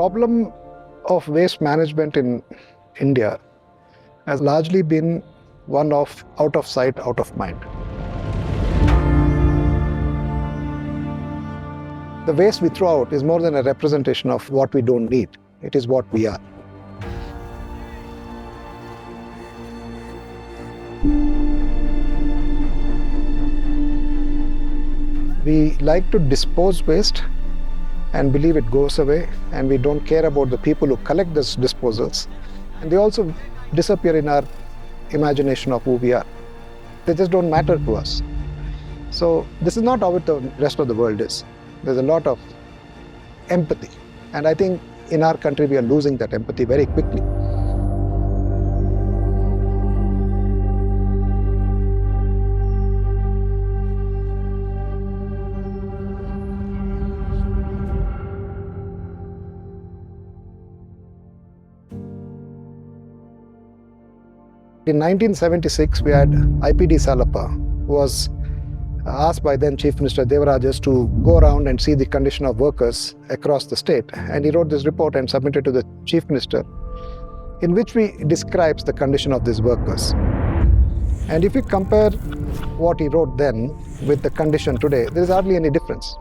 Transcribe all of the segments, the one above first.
problem of waste management in India has largely been one of out of sight, out of mind. The waste we throw out is more than a representation of what we don't need. It is what we are. We like to dispose waste and believe it goes away, and we don't care about the people who collect these disposals, and they also disappear in our imagination of who we are. They just don't matter to us. So this is not how the rest of the world is. There's a lot of empathy, and I think in our country we are losing that empathy very quickly. In 1976, we had I.P.D. Salappa, who was asked by then Chief Minister Devarajas to go around and see the condition of workers across the state. And he wrote this report and submitted to the Chief Minister, in which he describes the condition of these workers. And if you compare what he wrote then with the condition today, there is hardly any difference.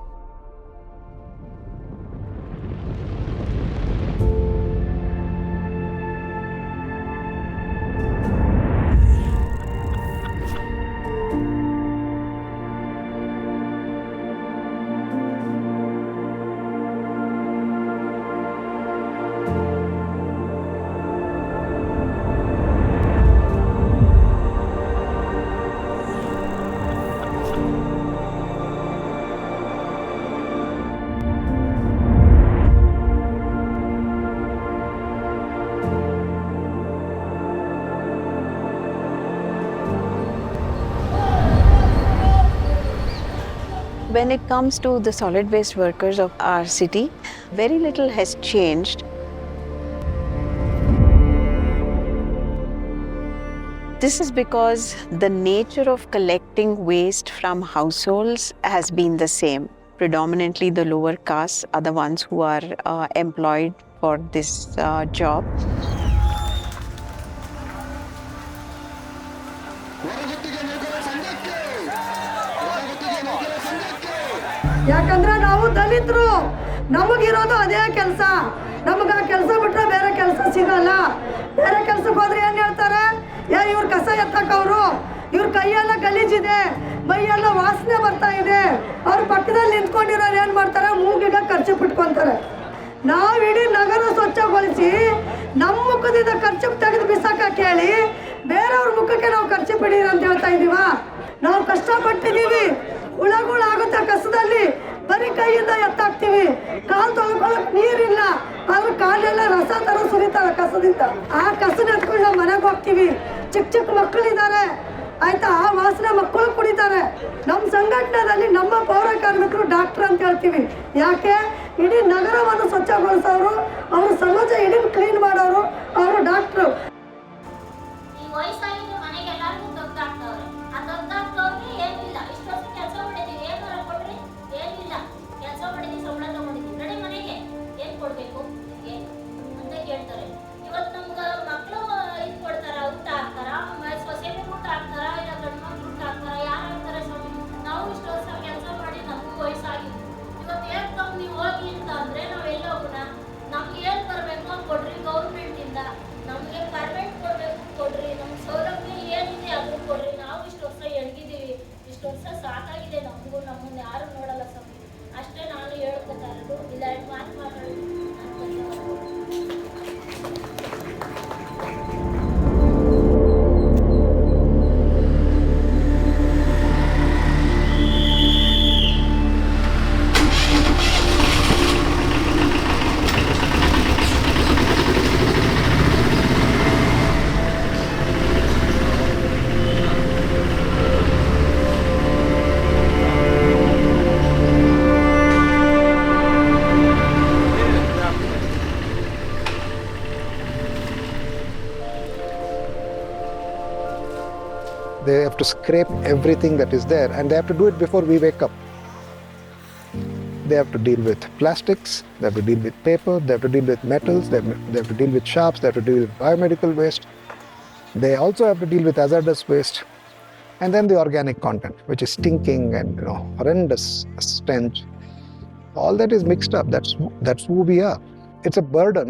When it comes to the solid waste workers of our city, very little has changed. This is because the nature of collecting waste from households has been the same. Predominantly the lower castes are the ones who are employed for this job. ಯಾಕಂದ್ರೆ ನಾವು ದಲಿತರು, ನಮಗಿರೋದು ಅದೇ ಕೆಲಸ. ನಮಗೆ ಆ ಕೆಲಸ ಬಿಟ್ಟರೆ ಬೇರೆ ಕೆಲಸ ಸಿಗಲ್ಲ. ಬೇರೆ ಕೆಲಸಕ್ಕೆ ಹೋದ್ರೆ ಏನು ಹೇಳ್ತಾರೆ? ಇವ್ರ ಕಸ ಎತ್ತಕ್ಕವರು, ಇವ್ರ ಕೈಯೆಲ್ಲ ಗಲೀಜಿದೆ, ಮೈಯೆಲ್ಲ ವಾಸನೆ ಬರ್ತಾ ಇದೆ. ಅವ್ರ ಪಕ್ಕದಲ್ಲಿ ನಿಂತ್ಕೊಂಡಿರೋರು ಏನು ಮಾಡ್ತಾರೆ? ಮೂಗಿಗೆ ಖರ್ಚು ಬಿಟ್ಕೊತಾರೆ. ನಾವು ಇಡೀ ನಗರ ಸ್ವಚ್ಛಗೊಳಿಸಿ ನಮ್ಮ ಮುಖದಿಂದ ಖರ್ಚು ತೆಗೆದು ಬಿಸಾಕಕ್ಕೆ ಹೇಳಿ ಬೇರೆಯವ್ರ ಮುಖಕ್ಕೆ ನಾವು ಖರ್ಚು ಬಿಡಿರಿ ಅಂತ ಹೇಳ್ತಾ ಇದೀವ. ನಾವು ಕಷ್ಟಪಟ್ಟಿದ್ದೀವಿ, ಹುಳಗಳಾಗುತ್ತೆ ಕಸದಲ್ಲಿ, ಬರೀ ಕೈಯಿಂದ ಎತ್ತಾಕ್ತೀವಿ. ಕಾಲು ತೊಳ್ಕೊಳ್ಳೋಕೆ ನೀರಿಲ್ಲ, ಆದ್ರೆ ಕಾಲೆಲ್ಲ ರಸ ತರ ಸುರಿತಾರೆ ಕಸದಿಂದ. ಆ ಕಸನ ಎತ್ಕೊಂಡು ನಾವು ಮನೆಗೆ ಹೋಗ್ತೀವಿ. ಚಿಕ್ಕ ಚಿಕ್ಕ ಮಕ್ಕಳಿದ್ದಾರೆ, ಆಯ್ತಾ? ಆ ವಾಸನೆ ಮಕ್ಕಳು ಕುಡಿತಾರೆ. ನಮ್ಮ ಸಂಘಟನೆಯಲ್ಲಿ ನಮ್ಮ ಪೌರಕಾರ್ಮಿಕರು ಡಾಕ್ಟರ್ ಅಂತ ಹೇಳ್ತೀವಿ. ಯಾಕೆ? ಇಡೀ ನಗರವನ್ನು ಸ್ವಚ್ಛಗೊಳಿಸೋರು, ಅವರು ಸಮಾಜ ಇಡೀ ಕ್ಲೀನ್ ಮಾಡೋರು, ಅವರು doctor. They have to scrape everything that is there, and they have to do it before we wake up. they have to deal with plastics, they have to deal with paper, they have to deal with metals, they have to deal with sharps, they have to deal with biomedical waste. They also have to deal with hazardous waste. And then the organic content, which is stinking and horrendous stench. All that is mixed up. That's who we are. It's a burden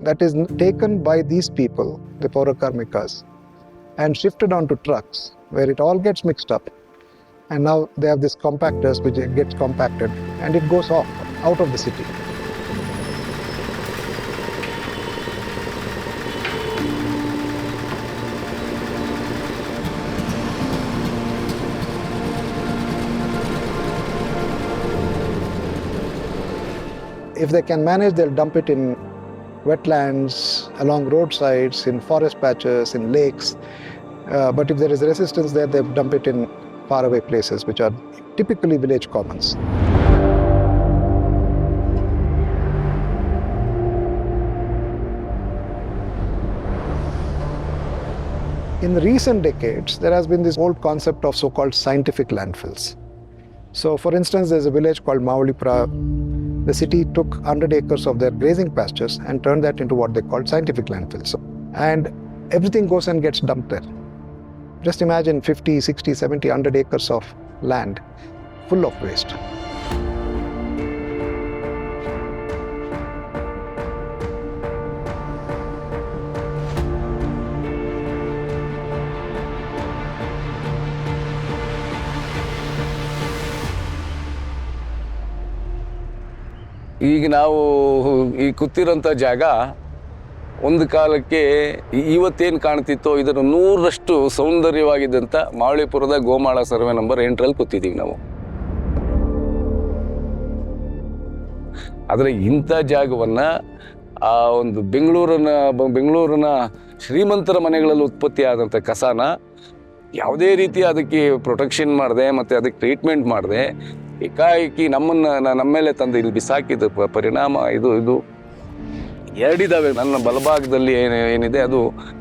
that is taken by these people, the Pourakarmikas, and shifted onto trucks, where it all gets mixed up. And now they have these compactors which gets compacted and it goes off out of the city. If they can manage, they'll dump it in wetlands, along roadsides, in forest patches, in lakes. But if there is resistance there, they dump it in faraway places, which are typically village commons. In recent decades, there has been this old concept of so-called scientific landfills. So, for instance, there's a village called Mavallipura. The city took 100 acres of their grazing pastures and turned that into what they called scientific landfills. And everything goes and gets dumped there. Just imagine 50, 60, 70, 100 acres of land full of waste. ಈಗ ನಾವು ಈ ಕೂತಿರೋಂಥ ಜಾಗ ಒಂದು ಕಾಲಕ್ಕೆ ಇವತ್ತೇನು ಕಾಣ್ತಿತ್ತೋ ಇದರ 100ರಷ್ಟು ಸೌಂದರ್ಯವಾಗಿದ್ದಂಥ ಮಾವಳಿಪುರದ ಗೋಮಾಳ survey number 8ರಲ್ಲಿ ಕೂತಿದ್ದೀವಿ ನಾವು. ಆದರೆ ಇಂಥ ಜಾಗವನ್ನು ಆ ಒಂದು ಬೆಂಗಳೂರಿನ ಶ್ರೀಮಂತರ ಮನೆಗಳಲ್ಲಿ ಉತ್ಪತ್ತಿ ಆದಂಥ ಕಸನ ಯಾವುದೇ ರೀತಿ ಅದಕ್ಕೆ ಪ್ರೊಟೆಕ್ಷನ್ ಮಾಡಿದೆ ಮತ್ತು ಅದಕ್ಕೆ ಟ್ರೀಟ್ಮೆಂಟ್ ಮಾಡಿದೆ ಏಕಾಏಕಿ ನಮ್ಮ ಮೇಲೆ ತಂದು ಇಲ್ಲಿ ಬಿಸಾಕಿದ ಪರಿಣಾಮ ಇದು ಎರಡಿದ್ದಾವೆ. ನನ್ನ ಬಲಭಾಗದಲ್ಲಿ ಏನಿದೆ ಅದು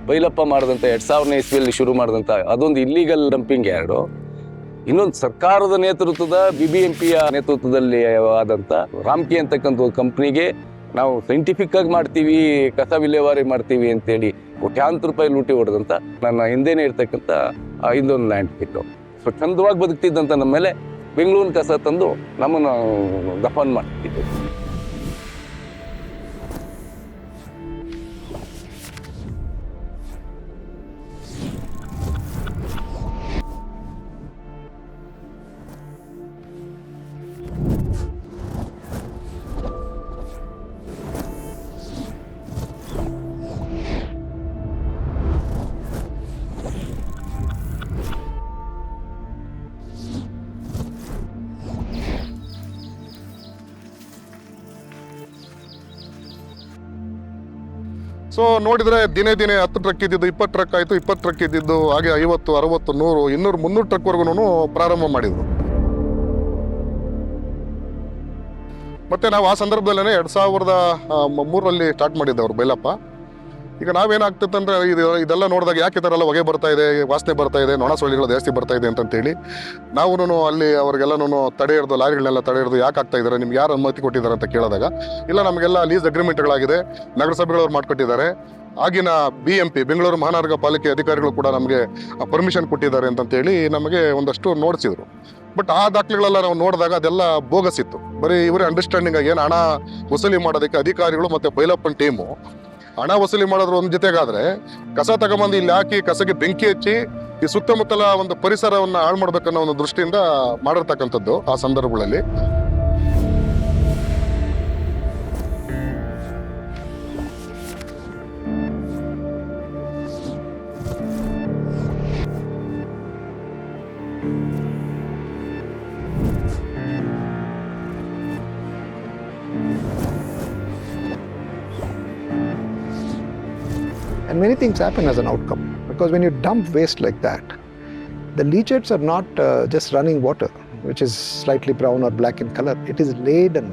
ಬೈಲಪ್ಪ ಮಾಡಿದಂಥ 2000ನೇ ಇಸ್ವಿಯಲ್ಲಿ ಶುರು ಮಾಡಿದಂಥ ಅದೊಂದು ಇಲ್ಲೀಗಲ್ ಡಂಪಿಂಗ್ ಯಾರ್ಡು. ಇನ್ನೊಂದು ಸರ್ಕಾರದ ನೇತೃತ್ವದ BBMPಯ ನೇತೃತ್ವದಲ್ಲಿ ಆದಂಥ ರಾಮ್ಕಿ ಅಂತಕ್ಕಂಥ ಕಂಪ್ನಿಗೆ ನಾವು ಸೈಂಟಿಫಿಕ್ ಆಗಿ ಮಾಡ್ತೀವಿ, ಕಸ ವಿಲೇವಾರಿ ಮಾಡ್ತೀವಿ ಅಂತೇಳಿ ಕೋಟ್ಯಾಂತರ ರೂಪಾಯಿ ಲೂಟಿ ಹೊಡೆದಂಥ ನನ್ನ ಹಿಂದೆನೇ ಇರ್ತಕ್ಕಂಥ ಇದೊಂದು ಲ್ಯಾಂಡ್ ಫಿಲ್ಲು. ಸೊ ಚಂದವಾಗಿ ಬದುಕ್ತಿದ್ದಂಥ ನಮ್ಮ ಮೇಲೆ ಬೆಂಗಳೂರಿನ ಕಸ ತಂದು ನಮ್ಮನ್ನು ದಫನ್ ಮಾಡ್ತಿದ್ದೆ. ಸೊ ನೋಡಿದರೆ ದಿನೇ 10 ಟ್ರಕ್ ಇದ್ದಿದ್ದು 20 ಟ್ರಕ್ ಆಯಿತು, 20 ಟ್ರಕ್ ಇದ್ದಿದ್ದು ಹಾಗೆ 50, 60, 100, 200, 300 ಟ್ರಕ್ವರೆಗೂ ಪ್ರಾರಂಭ ಮಾಡಿದ್ರು. ಮತ್ತೆ ನಾವು ಆ ಸಂದರ್ಭದಲ್ಲೇ 2003ರಲ್ಲಿ ಸ್ಟಾರ್ಟ್ ಮಾಡಿದ್ದೆ ಅವರು ಬೈಲಪ್ಪ. ಈಗ ನಾವೇನಾಗ್ತಿತ್ತಂದ್ರೆ ಇದೆಲ್ಲ ನೋಡಿದಾಗ ಯಾಕೆ ಈ ಥರ ಎಲ್ಲ ಹೊಗೆ ಬರ್ತಾ ಇದೆ, ವಾಸನೆ ಬರ್ತಾ ಇದೆ, ನೊಣ ಸೊಳ್ಳೆಗಳು ಜಾಸ್ತಿ ಬರ್ತಾ ಇದೆ ಅಂತೇಳಿ ನಾವು ಅಲ್ಲಿ ಅವ್ರಿಗೆಲ್ಲನೂ ತಡೆ ಹಿಡಿದು ಲಾರಿಗಳನ್ನೆಲ್ಲ ತಡೆ ಹಿಡಿದು ಯಾಕೆ ಆಗ್ತಾ ಇದ್ದಾರೆ, ನಿಮ್ಗೆ ಯಾರು ಅನುಮತಿ ಕೊಟ್ಟಿದ್ದಾರೆ ಅಂತ ಕೇಳಿದಾಗ ಇಲ್ಲ ನಮಗೆಲ್ಲ ಲೀಸ್ ಅಗ್ರಿಮೆಂಟ್ಗಳಾಗಿದೆ, ನಗರಸಭೆಗಳವ್ರು ಮಾಡ್ಕೊಟ್ಟಿದ್ದಾರೆ, ಆಗಿನ BMP ಬೆಂಗಳೂರು ಮಹಾನಗರ ಪಾಲಿಕೆ ಅಧಿಕಾರಿಗಳು ಕೂಡ ನಮಗೆ ಪರ್ಮಿಷನ್ ಕೊಟ್ಟಿದ್ದಾರೆ ಅಂತೇಳಿ ನಮಗೆ ಒಂದಷ್ಟು ನೋಡಿಸಿದ್ರು. ಬಟ್ ಆ ದಾಖಲೆಗಳೆಲ್ಲ ನಾವು ನೋಡಿದಾಗ ಅದೆಲ್ಲ ಬೋಗಸ್ ಇತ್ತು. ಬರೀ ಇವರೇ ಅಂಡರ್ಸ್ಟ್ಯಾಂಡಿಂಗ್ ಆಗಿ ಏನು ಹಣ ವಸೂಲಿ ಮಾಡೋದಕ್ಕೆ ಅಧಿಕಾರಿಗಳು ಮತ್ತು ಬೈಲಪ್ಪನ ಟೀಮು ಹಣ ವಸೂಲಿ ಮಾಡೋದ್ರ ಒಂದು ಜೊತೆಗಾದ್ರೆ ಕಸ ತಗೊಂಬಂದು ಇಲ್ಲಿ ಹಾಕಿ ಕಸಗೆ ಬೆಂಕಿ ಹಚ್ಚಿ ಈ ಸುತ್ತಮುತ್ತಲ ಒಂದು ಪರಿಸರವನ್ನು ಹಾಳು ಮಾಡ್ಬೇಕನ್ನೋ ಒಂದು ದೃಷ್ಟಿಯಿಂದ ಮಾಡಿರ್ತಕ್ಕಂಥದ್ದು ಆ ಸಂದರ್ಭಗಳಲ್ಲಿ. And many things happen as an outcome, because when you dump waste like that, the leachates are not just running water, which is slightly brown or black in color. It is laden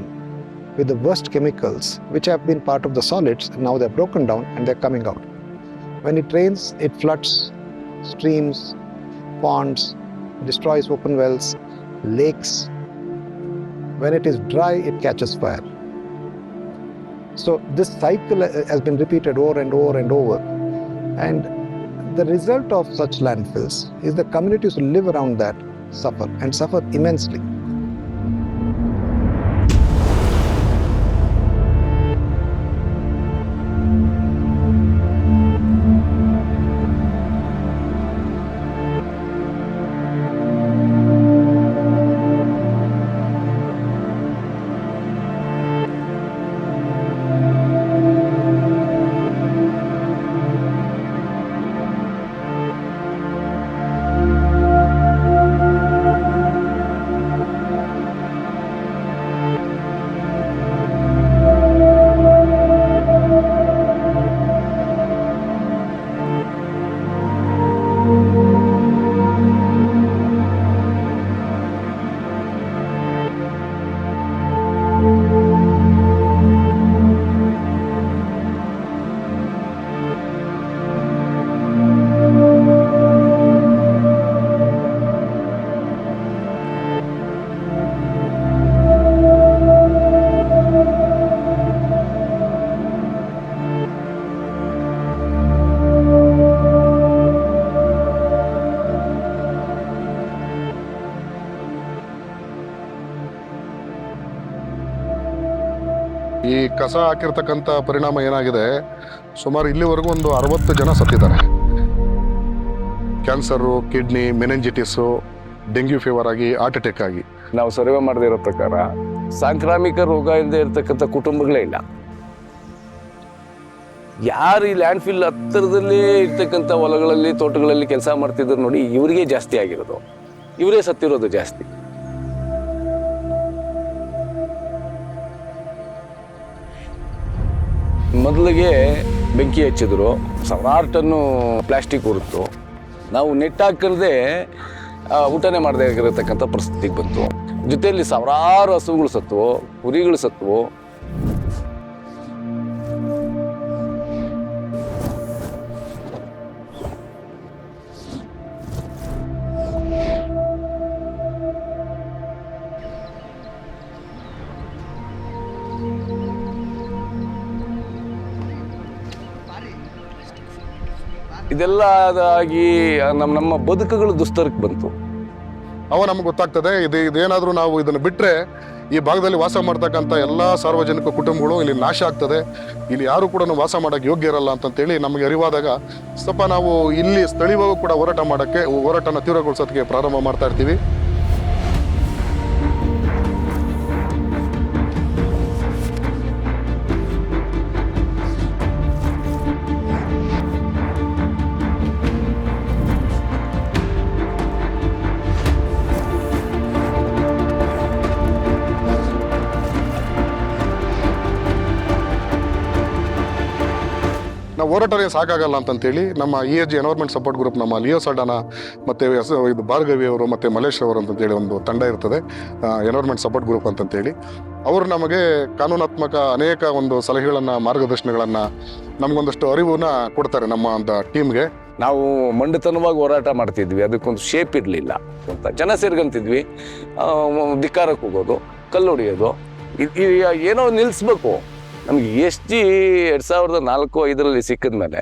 with the worst chemicals, which have been part of the solids, and now they're broken down and they're coming out. When it rains, it floods streams, ponds, destroys open wells, lakes. When it is dry, it catches fire. So this cycle has been repeated over and over and over. And the result of such landfills is the communities who live around that suffer, and suffer immensely. ಈ ಕಸ ಹಾಕಿರ್ತಕ್ಕಂಥ ಪರಿಣಾಮ ಏನಾಗಿದೆ, ಸುಮಾರು ಇಲ್ಲಿವರೆಗೂ ಒಂದು 60 ಜನ ಸತ್ತಿದ್ದಾರೆ. Cancer, kidney, ಮೆನೆಂಜಿಟಿಸು, dengue fever ಆಗಿ, heart attack ಆಗಿ. ನಾವು ಸರ್ವೆ ಮಾಡದೇ ಇರೋ ಪ್ರಕಾರ ಸಾಂಕ್ರಾಮಿಕ ರೋಗ ಇಲ್ಲದೆ ಇರತಕ್ಕಂಥ ಕುಟುಂಬಗಳೇ ಇಲ್ಲ. ಯಾರು ಈ ಲ್ಯಾಂಡ್ ಫಿಲ್ ಹತ್ತಿರದಲ್ಲೇ ಇರ್ತಕ್ಕಂಥ ಹೊಲಗಳಲ್ಲಿ, ತೋಟಗಳಲ್ಲಿ ಕೆಲಸ ಮಾಡ್ತಿದ್ರು ನೋಡಿ, ಇವರಿಗೆ ಜಾಸ್ತಿ ಆಗಿರೋದು, ಇವರೇ ಸತ್ತಿರೋದು ಜಾಸ್ತಿ. ಮೊದಲಿಗೆ ಬೆಂಕಿ ಹಚ್ಚಿದ್ರು, ಸಾವಿರಾರು ಟನ್ನು ಪ್ಲಾಸ್ಟಿಕ್ ಉರುತ್ತು. ನಾವು ನೆಟ್ ಹಾಕಲ್ದೆ ಊಟನೇ ಮಾಡದೇ ಇರತಕ್ಕಂಥ ಪರಿಸ್ಥಿತಿಗೆ ಬಂತು. ಜೊತೆಯಲ್ಲಿ ಸಾವಿರಾರು ಹಸುಗಳು ಸತ್ವು, ಕುರಿಗಳು ಸತ್ವು. ಇದೆಲ್ಲ ಅದಾಗಿ ನಮ್ಮ ಬದುಕುಗಳು ದುಸ್ತರಕ್ಕೆ ಬಂತು. ಅವ ನಮ್ಗೆ ಗೊತ್ತಾಗ್ತದೆ ಇದೇನಾದರೂ ನಾವು ಇದನ್ನು ಬಿಟ್ಟರೆ ಈ ಭಾಗದಲ್ಲಿ ವಾಸ ಮಾಡ್ತಕ್ಕಂಥ ಎಲ್ಲ ಸಾರ್ವಜನಿಕ ಕುಟುಂಬಗಳು ಇಲ್ಲಿ ನಾಶ ಆಗ್ತದೆ, ಇಲ್ಲಿ ಯಾರು ಕೂಡ ವಾಸ ಮಾಡೋಕ್ಕೆ ಯೋಗ್ಯ ಇರಲ್ಲ ಅಂತಂತೇಳಿ ನಮಗೆ ಅರಿವಾದಾಗ ಸ್ವಲ್ಪ ನಾವು ಇಲ್ಲಿ ಸ್ಥಳೀಯವಾಗೂ ಕೂಡ ಹೋರಾಟನ ತೀವ್ರಗೊಳಿಸೋದಕ್ಕೆ ಪ್ರಾರಂಭ ಮಾಡ್ತಾ ಇರ್ತೀವಿ. ನಾವು ಹೋರಾಟನೇ ಸಾಕಾಗಲ್ಲ ಅಂತಂತೇಳಿ ನಮ್ಮ ESG ಎನ್ವೈರ್ಮೆಂಟ್ ಸಪೋರ್ಟ್ ಗ್ರೂಪ್, ನಮ್ಮ ಲಿಯೋ ಸಲ್ಡಾನ ಮತ್ತು ಇದು ಭಾರ್ಗವಿ ಅವರು ಮತ್ತು ಮಲೇಶ್ ಅವರು ಅಂತಂತೇಳಿ ಒಂದು ತಂಡ ಇರ್ತದೆ, ಎನ್ವೈರ್ಮೆಂಟ್ ಸಪೋರ್ಟ್ ಗ್ರೂಪ್ ಅಂತಂತೇಳಿ. ಅವರು ನಮಗೆ ಕಾನೂನಾತ್ಮಕ ಅನೇಕ ಒಂದು ಸಲಹೆಗಳನ್ನು, ಮಾರ್ಗದರ್ಶನಗಳನ್ನು, ನಮಗೊಂದಷ್ಟು ಅರಿವನ್ನ ಕೊಡ್ತಾರೆ ನಮ್ಮ ಒಂದು ಟೀಮ್ಗೆ. ನಾವು ಮಂಡತನವಾಗಿ ಹೋರಾಟ ಮಾಡ್ತಿದ್ವಿ, ಅದಕ್ಕೊಂದು ಶೇಪ್ ಇರಲಿಲ್ಲ ಅಂತ. ಜನ ಸೇರ್ಕೊಂತಿದ್ವಿ, ಧಿಕ್ಕಾರಕ್ಕೆ ಹೋಗೋದು, ಕಲ್ಲು ಹೊಡಿಯೋದು, ಏನೋ ನಿಲ್ಲಿಸ್ಬೇಕು. ನಮಗೆ ESG 2004-05 ಸಿಕ್ಕಿದ ಮೇಲೆ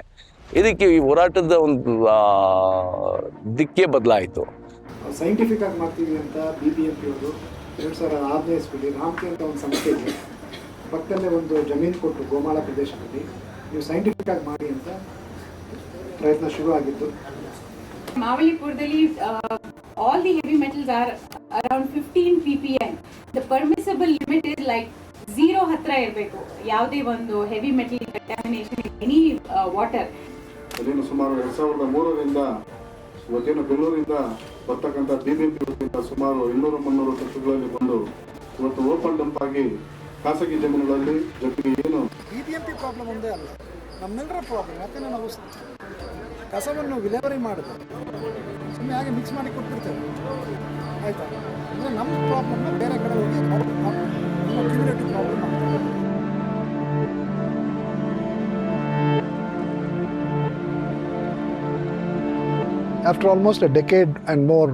ಇದಕ್ಕೆ ಈ ಹೋರಾಟದ ಒಂದು ದಿಕ್ಕೇ ಬದಲಾಯಿತು. ಸೈಂಟಿಫಿಕ್ ಆಗಿ ಮಾಡ್ತೀವಿ ಅಂತ BBMP ಅವರು 2016 ಇಸ್ವಿಲಿ ರಾಮ್ಕಿ ಅಂತ ಒಂದು ಸಂಸ್ಥೆ ಇದೆ, ಪಕ್ಕದಲ್ಲೇ ಒಂದು ಜಮೀನು ಕೊಟ್ಟು ಗೋಮಾಳ ಪ್ರದೇಶದಲ್ಲಿ ನೀವು ಸೈಂಟಿಫಿಕ್ ಆಗಿ ಮಾಡಿ ಅಂತ ಪ್ರಯತ್ನ ಶುರು ಆಗಿತ್ತು. Mavalipurದಲ್ಲಿ all the heavy metals are around 15 ppm. The permissible limit is like 0 ಹತ್ರ ಇರಬೇಕು. ಯಾವುದೇ ಒಂದು heavy metal contamination any water. ಅದೇನು ಸುಮಾರು 2003ರಿಂದ ಇವತ್ತೇನು ಬೆಂಗಳೂರಿಂದ ಬರ್ತಕ್ಕಂಥ BBMP ಸುಮಾರು 200-300 ವರ್ಷಗಳಲ್ಲಿ ಬಂದು ಇವತ್ತು ಓಪನ್ ಡಂಪ್ ಆಗಿ ಖಾಸಗಿ ಜಮೀನುಗಳಲ್ಲಿ, ಜೊತೆಗೆ ಏನು BBMP ಪ್ರಾಬ್ಲಮ್ ಒಂದೇ ಅಲ್ಲ, ನಮ್ಮೆಲ್ಲರ ಪ್ರಾಬ್ಲಮ್. ಯಾಕಂದರೆ ನಾವು ಕಸವನ್ನು ವಿಲೇವಾರಿ ಮಾಡಿದ್ರೆ ಸುಮ್ಮನೆ ಹಾಗೆ ಮಿಕ್ಸ್ ಮಾಡಿ ಕೊಟ್ಬಿಡ್ತೇವೆ, ಆಯಿತಾ? ಅಂದರೆ ನಮ್ಮ ಪ್ರಾಬ್ಲಮ್ನ ಬೇರೆ ಕಡೆ ಹೋಗಿ ಕ್ಯುಮುಲೇಟಿವ್ ಪ್ರಾಬ್ಲಮ್ ಆಗ್ತದೆ. After almost a decade and more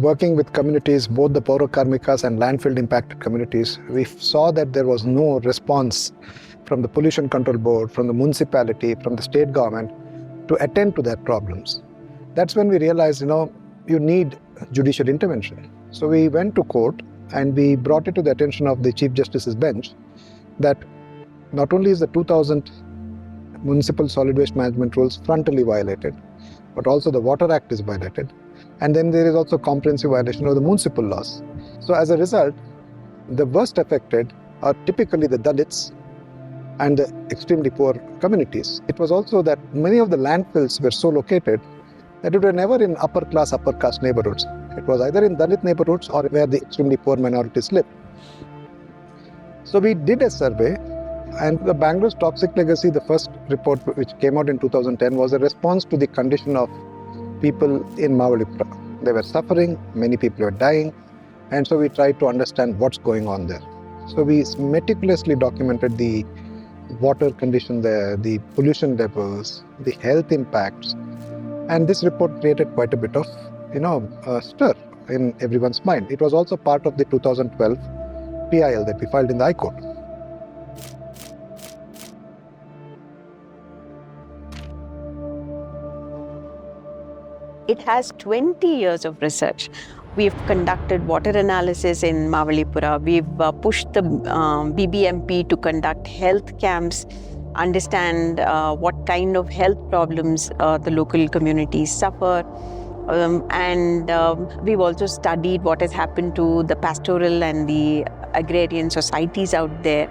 working with communities, both the Pourakarmikas and landfill impacted communities, we saw that there was no response from the Pollution Control Board, from the municipality, from the state government to attend to their problems. That's when we realized, you need judicial intervention. So we went to court and we brought it to the attention of the Chief Justice's bench that not only is the 2000 Municipal Solid Waste Management Rules frontally violated, but also the Water Act is violated. And then there is also comprehensive violation of the municipal laws. So as a result, the worst affected are typically the Dalits and the extremely poor communities. It was also that many of the landfills were so located that it were never in upper caste neighborhoods. It was either in Dalit neighborhoods or where the extremely poor minorities lived. So we did a survey, and the Bangalore's Toxic Legacy, the first report which came out in 2010, was a response to the condition of people in Mavalipura. They were suffering, many people were dying, and so we tried to understand what's going on there. So we meticulously documented the water condition there, the pollution levels, the health impacts, and this report created quite a bit of, stir in everyone's mind. It was also part of the 2012 PIL that we filed in the High Court. It has 20 years of research. We've conducted water analysis in Mavallipura. We've pushed the BBMP to conduct health camps, understand what kind of health problems the local communities suffer. And we've also studied what has happened to the pastoral and the agrarian societies out there.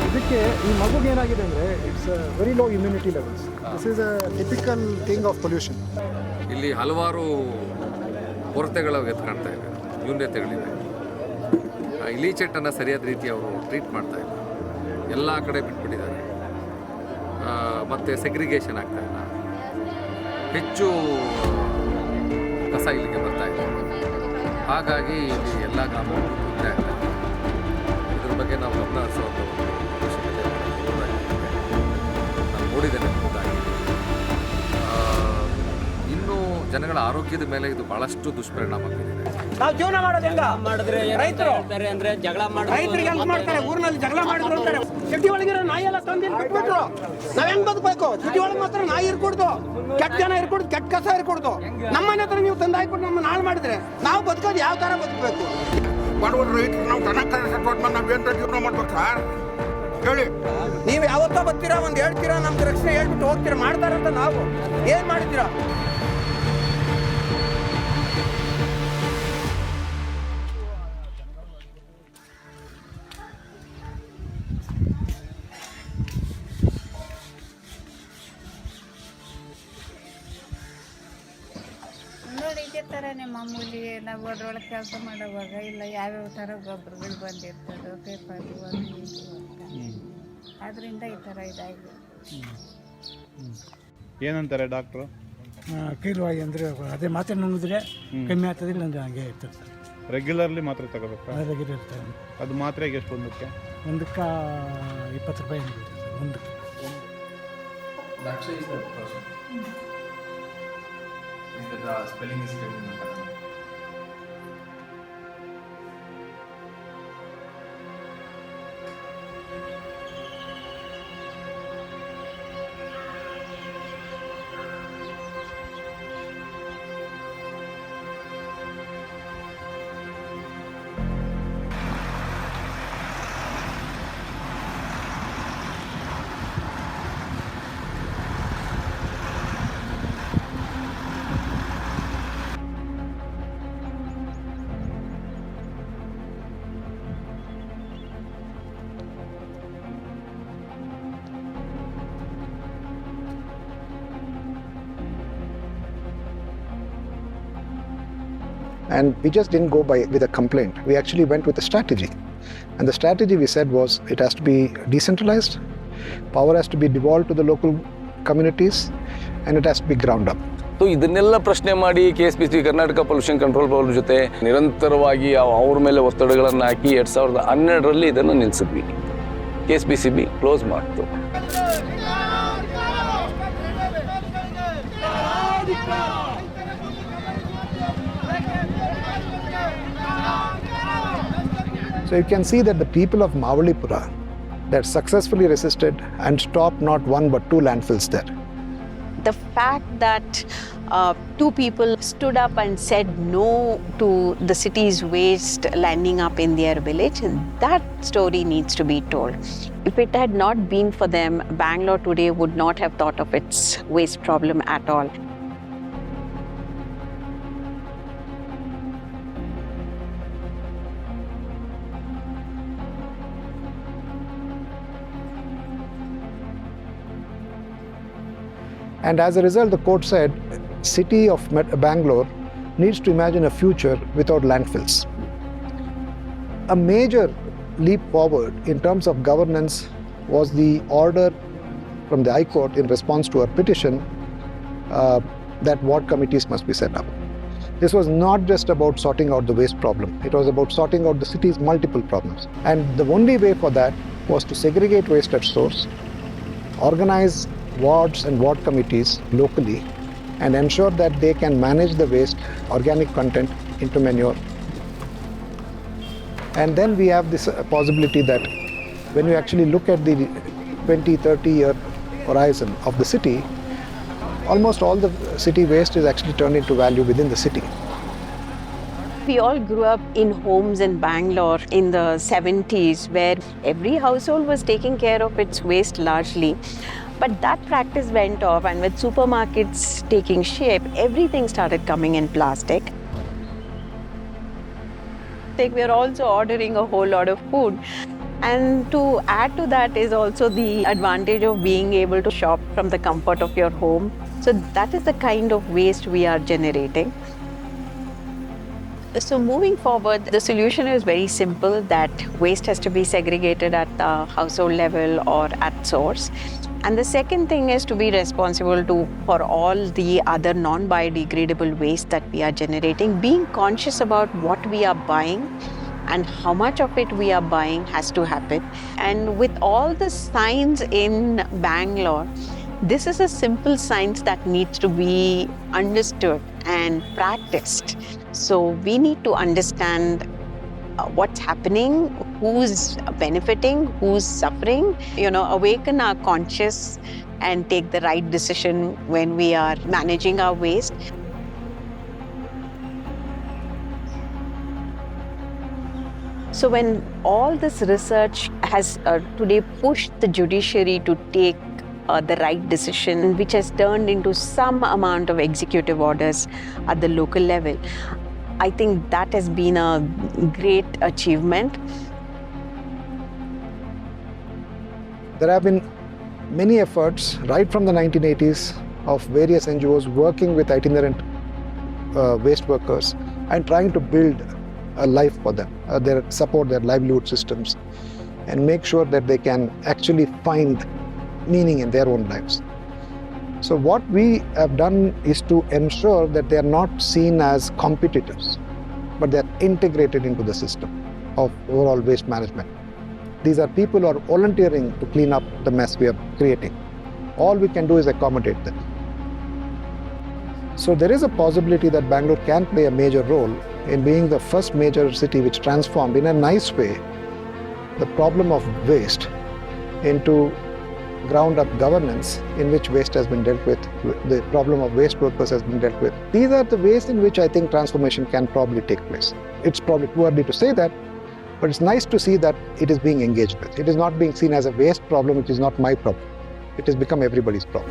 ಇದಕ್ಕೆ ಈ ಮಗುಗೆ ಏನಾಗಿದೆ ಅಂದರೆ it's very low immunity levels. This is a typical thing of pollution. ಇಲ್ಲಿ ಹಲವಾರು ಕೊರತೆಗಳು ಎತ್ಕೊಳ್ತಾ ಇವೆ, ನ್ಯೂನ್ಯತೆಗಳಿವೆ. ಇಲಿ ಚೆಟ್ಟನ್ನು ಸರಿಯಾದ ರೀತಿ ಅವರು ಟ್ರೀಟ್ ಮಾಡ್ತಾ ಇಲ್ಲ, ಎಲ್ಲ ಕಡೆ ಬಿಟ್ಬಿಟ್ಟಿದ್ದಾರೆ. ಮತ್ತು ಸೆಗ್ರಿಗೇಷನ್ ಆಗ್ತಾ ಇಲ್ಲ, ಹೆಚ್ಚು ಕಸ ಇಲ್ಲಿಗೆ ಬರ್ತಾ ಇದೆ. ಹಾಗಾಗಿ ಇಲ್ಲಿ ಎಲ್ಲ ಗ್ರಾಮಗಳು ತೊಂದರೆ ಆಗ್ತಾ ಇದೆ. ಇದ್ರ ಬಗ್ಗೆ ನಾವು ಗಮನ ಹರಿಸುವಂಥ ಅವಶ್ಯಕತೆ ನಾನು ನೋಡಿದ್ದೇನೆ ಖುದ್ದಾಗಿ. ಇನ್ನೂ ಜನಗಳ ಆರೋಗ್ಯದ ಮೇಲೆ ಇದು ಭಾಳಷ್ಟು ದುಷ್ಪರಿಣಾಮ ಬೀರಿದೆ. ನಾವು ಜೀವನ ಮಾಡೋದು ಹೆಂಗ ಮಾಡಿದ್ರೆ ರೈತರು ಅಂದ್ರೆ ಜಗಳ ಮಾಡಿ ರೈತರಿಗೆ ಹೆಲ್ಪ್ ಮಾಡ್ತಾರೆ, ಊರಿನಲ್ಲಿ ಜಗಳ ಮಾಡಿದ್ರು ಅಂತಾರೆ. ಸಿಟಿ ಒಳಗಿರೋ ನಾಯಿ ಎಲ್ಲ ತಂದು ಬಿಟ್ಬಿಟ್ರು. ನಾವ್ ಹೆಂಗ್ ಬದುಕಬೇಕು? ಸಿಟಿ ಒಳಗೆ ಮಾತ್ರ ನಾಯಿ ಇರ್ಕೊಡ್ದು, ಕೆಟ್ಟ ಜನ ಇರ್ಕೊಡ್ದು, ಕೆಟ್ಟ ಕಸ ಇರ್ಕೊಡ್ದು. ನಮ್ಮನೆ ಹತ್ರ ನೀವು ತಂದು ಹಾಕ್ಬಿಟ್ಟು ನಮ್ಮನ್ನ ಹಾಳು ಮಾಡಿದ್ರೆ ನಾವು ಬದುಕೋದು ಯಾವ ತರ ಬದುಕಬೇಕು? ಬಡವರು ರೈತರು ನಾವು ದನ ಕರೆಸೋದು ನಾವು ಏನ್ ಜೀವನ ಮಾಡ್ಬೇಕು ಸರ್ ಹೇಳಿ? ನೀವು ಯಾವತ್ತೋ ಬರ್ತೀರಾ, ಒಂದು ಹೇಳ್ತೀರಾ, ನಮ್ಗೆ ರಕ್ಷಣೆ ಹೇಳ್ಬಿಟ್ಟು ಹೋಗ್ತೀರಾ, ಮಾಡ್ತಾರಂತ. ನಾವು ಏನ್ ಮಾಡಿದ್ದೀರಾ? ನೋಡಿ ಇದೇ ಥರನೇ ಮಾಮೂಲಿ ನಾವು ಅದ್ರೊಳಗೆ ಕೆಲಸ ಮಾಡೋವಾಗ ಇಲ್ಲ ಯಾವ್ಯಾವ ಥರ ಗೊಬ್ಬರಗಳು ಬಂದಿರ್ತದೋ ಪೇಪರ್ ಅದರಿಂದ ಈ ಥರ ಇದಾಗಿದೆ. ಏನಂತಾರೆ ಡಾಕ್ಟ್ರು? ಕೀಲುವಾಗಿ ಅಂದರೆ ಅದೇ ಮಾತ್ರೆ ನುಂಗಿದ್ರೆ ಕಮ್ಮಿ ಆಗ್ತದಿಲ್ಲ ಅಂದರೆ ಹಂಗೆ ಇರ್ತದೆ. ರೆಗ್ಯುಲರ್ಲಿ ಮಾತ್ರೆ ತಗೋಬೇಕಾ? ರೆಗ್ಯುಲರ್ ಇರ್ತದೆ. ಅದು ಮಾತ್ರೆಗೆ ಎಷ್ಟು ಒಂದಕ್ಕೆ? ಒಂದಕ್ಕೆ 20 ರೂಪಾಯಿ ಒಂದಕ್ಕೆ. Spelling is written in Kannada. And we just didn't go with a complaint. We actually went with a strategy. And the strategy we said was it has to be decentralized, power has to be devolved to the local communities, and it has to be ground up. So ಇದನ್ನೆಲ್ಲ ಪ್ರಶ್ನೆ ಮಾಡಿ KSPC Karnataka pollution control board ಜೊತೆ ನಿರಂತರವಾಗಿ ಅವ್ರ ಮೇಲೆ ಒತ್ತಡಗಳನ್ನು ಹಾಕಿ 2012ರಲ್ಲಿ ಇದನ್ನು ನಿಲ್ಲಿಸಿದ್ವಿ. KSPCB close ಮಾಡ್ತು. So you can see that the people of Mavalipura that successfully resisted and stopped not one but two landfills there. The fact that two people stood up and said no to the city's waste landing up in their village, that story needs to be told. If it had not been for them, Bangalore today would not have thought of its waste problem at all. And as a result, the court said, city of Bangalore needs to imagine a future without landfills. A major leap forward in terms of governance was the order from the High Court in response to a petition that ward committees must be set up. This was not just about sorting out the waste problem. It was about sorting out the city's multiple problems. And the only way for that was to segregate waste at source, organize wards and ward committees locally, and ensure that they can manage the waste, organic content into manure. And then we have this possibility that when you actually look at the 20-30 year horizon of the city, almost all the city waste is actually turned into value within the city. We all grew up in homes in Bangalore in the 70s where every household was taking care of its waste largely. But that practice went off, and with supermarkets taking shape, everything started coming in plastic. We are also ordering a whole lot of food. And to add to that is also the advantage of being able to shop from the comfort of your home. So that is the kind of waste we are generating. So moving forward, the solution is very simple, that waste has to be segregated at the household level or at source. And the second thing is to be responsible for all the other non-biodegradable waste that we are generating. Being conscious about what we are buying and how much of it we are buying has to happen. And with all the signs in Bangalore, this is a simple science that needs to be understood and practiced. So we need to understand what's happening, who's benefiting, who's suffering, awaken our conscious and take the right decision when we are managing our waste. So when all this research has today pushed the judiciary to take the right decision, which has turned into some amount of executive orders at the local level, I think that has been a great achievement. There have been many efforts right from the 1980s of various NGOs working with itinerant waste workers and trying to build a life for them, support their livelihood systems, and make sure that they can actually find meaning in their own lives. So what we have done is to ensure that they are not seen as competitors, but they are integrated into the system of overall waste management. These are people who are volunteering to clean up the mess we are creating. All we can do is accommodate them. So there is a possibility that Bangalore can play a major role in being the first major city which transformed in a nice way the problem of waste into ground-up governance in which waste has been dealt with, the problem of waste workers has been dealt with. These are the ways in which I think transformation can probably take place. It's probably too early to say that, but it's nice to see that it is being engaged with. It is not being seen as a waste problem, which is not my problem. It has become everybody's problem.